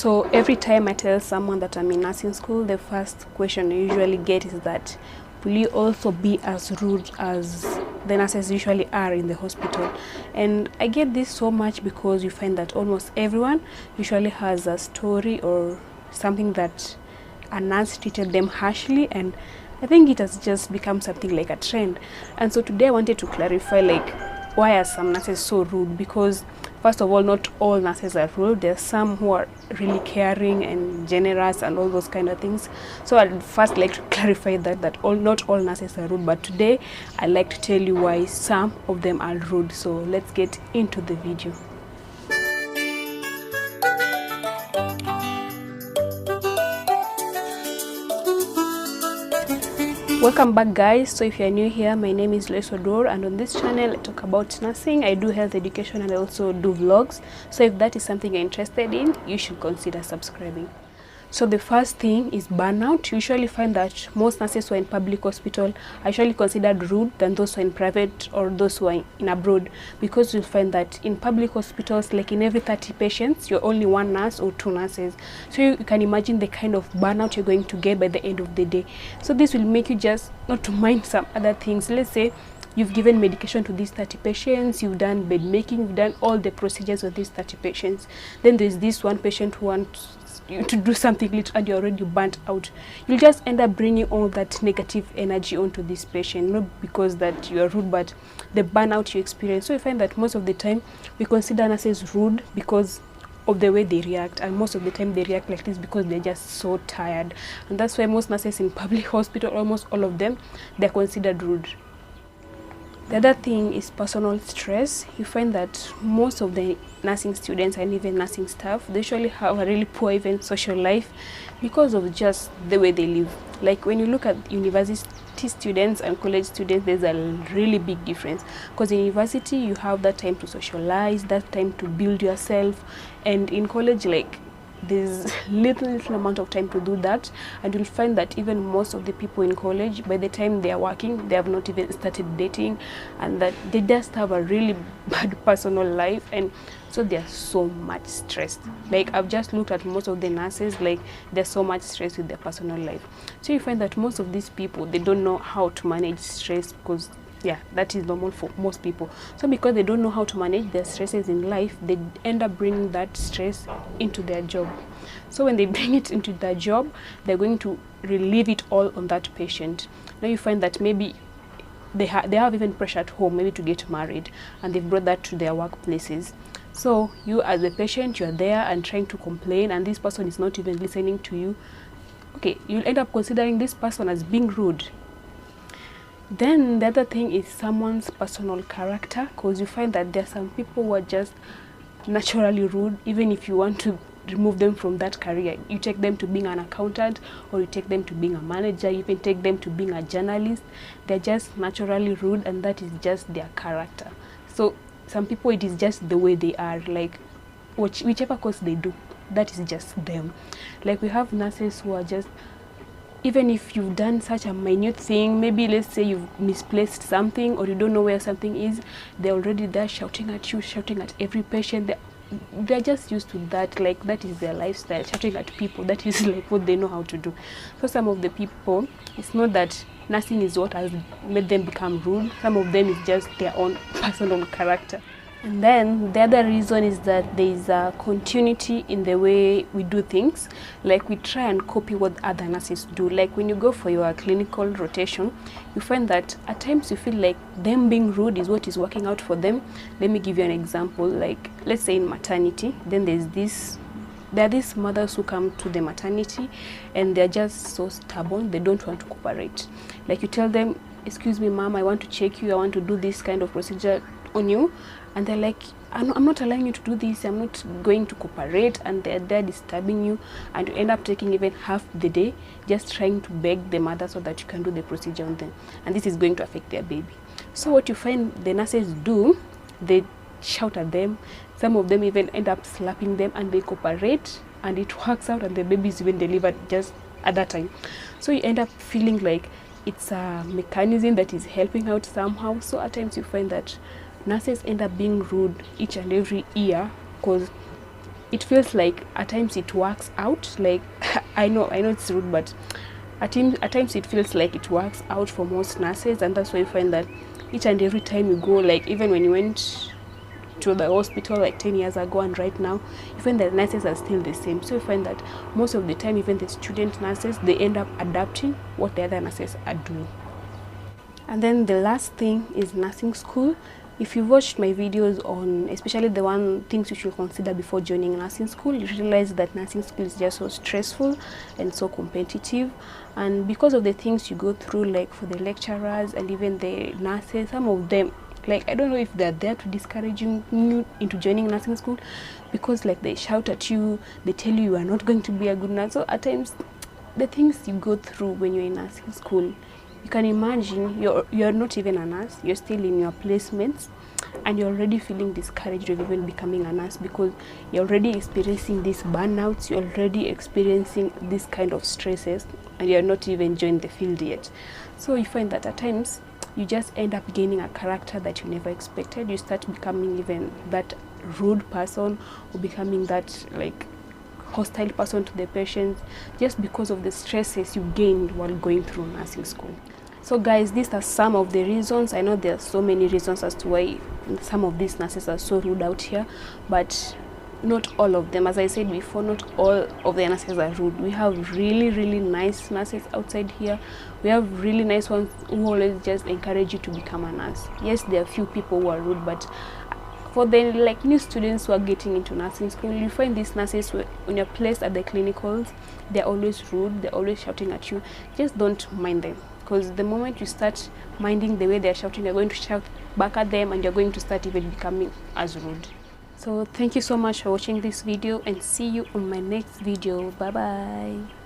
So every time I tell someone that I'm in nursing school, the first question I usually get is that, will you also be as rude as the nurses usually are in the hospital? And I get this so much because you find that almost everyone usually has a story or something that a nurse treated them harshly, and I think it has just become something like a trend. And so today I wanted to clarify, like, why are some nurses so rude? Because first of all, not all nurses are rude. There are some who are really caring and generous and all those kind of things. So I'd first like to clarify that not all nurses are rude, but today I'd like to tell you why some of them are rude. So let's get into the video. Welcome back, guys. So if you're new here, my name is Lois Odor, and on this channel I talk about nursing. I do health education and I also do vlogs. So if that is something you're interested in, you should consider subscribing. So the first thing is burnout. You usually find that most nurses who are in public hospital are usually considered rude than those who are in private or those who are in abroad, because you'll find that in public hospitals, like in every 30 patients, you're only one nurse or two nurses. So you can imagine the kind of burnout you're going to get by the end of the day. So this will make you just not to mind some other things. Let's say you've given medication to these 30 patients, you've done bed making, you've done all the procedures of these 30 patients. Then there's this one patient who wants you to do something little and you're already burnt out. You'll just end up bringing all that negative energy onto this patient, not because that you are rude, but the burnout you experience. So you find that most of the time we consider nurses rude because of the way they react, and most of the time they react like this because they're just so tired. And that's why most nurses in public hospital, almost all of them, they're considered rude. The other thing is personal stress. You find that most of the nursing students and even nursing staff, they usually have a really poor even social life because of just the way they live. Like when you look at university students and college students, there's a really big difference, because in university you have that time to socialize, that time to build yourself, and in college, like, there's little amount of time to do that. And you'll find that even most of the people in college, by the time they are working, they have not even started dating, and that they just have a really bad personal life, and so they're so much stressed. Like, I've just looked at most of the nurses, like, there's so much stress with their personal life. So you find that most of these people, they don't know how to manage stress, because yeah, that is normal for most people. So because they don't know how to manage their stresses in life, they end up bringing that stress into their job. So when they bring it into their job, they're going to relieve it all on that patient. Now you find that maybe they have even pressure at home, maybe to get married, and they've brought that to their workplaces. So you as a patient, you're there and trying to complain, and this person is not even listening to you. Okay, you'll end up considering this person as being rude. Then the other thing is someone's personal character, because you find that there are some people who are just naturally rude. Even if you want to remove them from that career, you take them to being an accountant, or you take them to being a manager, you even take them to being a journalist. They're just naturally rude, and that is just their character. So some people, it is just the way they are, like whichever course they do, that is just them. Like we have nurses who are just, even if you've done such a minute thing, maybe let's say you've misplaced something or you don't know where something is, they're already there shouting at you, shouting at every patient. They're just used to that, like that is their lifestyle, shouting at people. That is like what they know how to do. So some of the people, it's not that nursing is what has made them become rude. Some of them is just their own personal character. And then the other reason is that there is a continuity in the way we do things. Like we try and copy what other nurses do. Like when you go for your clinical rotation, you find that at times you feel like them being rude is what is working out for them. Let me give you an example. Like let's say in maternity, then there are these mothers who come to the maternity and they're just so stubborn. They don't want to cooperate. Like you tell them, excuse me ma'am, I want to check you, I want to do this kind of procedure on you, and they're like, I'm not allowing you to do this, I'm not going to cooperate, and they're there disturbing you, and you end up taking even half the day just trying to beg the mother so that you can do the procedure on them, and this is going to affect their baby. So what you find the nurses do, they shout at them. Some of them even end up slapping them, and they cooperate, and it works out, and the baby is even delivered just at that time. So you end up feeling like it's a mechanism that is helping out somehow. So at times you find that nurses end up being rude each and every year, because it feels like at times it works out. Like I know it's rude, but at times it feels like it works out for most nurses, and that's why you find that each and every time you go, like even when you went to the hospital like 10 years ago and right now, you find that nurses are still the same. So you find that most of the time, even the student nurses, they end up adapting what the other nurses are doing. And then the last thing is nursing school. If you've watched my videos on, especially the one things you should consider before joining nursing school, you realize that nursing school is just so stressful and so competitive. And because of the things you go through, like for the lecturers and even the nurses, some of them, like I don't know if they're there to discouraging you into joining nursing school, because like they shout at you, they tell you are not going to be a good nurse. So at times, the things you go through when you're in nursing school, you can imagine you're not even a nurse, you're still in your placements, and you're already feeling discouraged of even becoming a nurse because you're already experiencing these burnouts, you're already experiencing this kind of stresses, and you're not even joined the field yet. So you find that at times, you just end up gaining a character that you never expected. You start becoming even that rude person, or becoming that like hostile person to the patients, just because of the stresses you gained while going through nursing school. So guys, these are some of the reasons. I know there are so many reasons as to why some of these nurses are so rude out here, but not all of them. As I said before, not all of the nurses are rude. We have really nice nurses outside here. We have really nice ones who always just encourage you to become a nurse. Yes, there are few people who are rude, but for the like new students who are getting into nursing school, you find these nurses when you're placed at the clinicals, they're always rude, they're always shouting at you. Just don't mind them, because the moment you start minding the way they're shouting, you're going to shout back at them, and you're going to start even becoming as rude. So thank you so much for watching this video, and see you on my next video. Bye bye.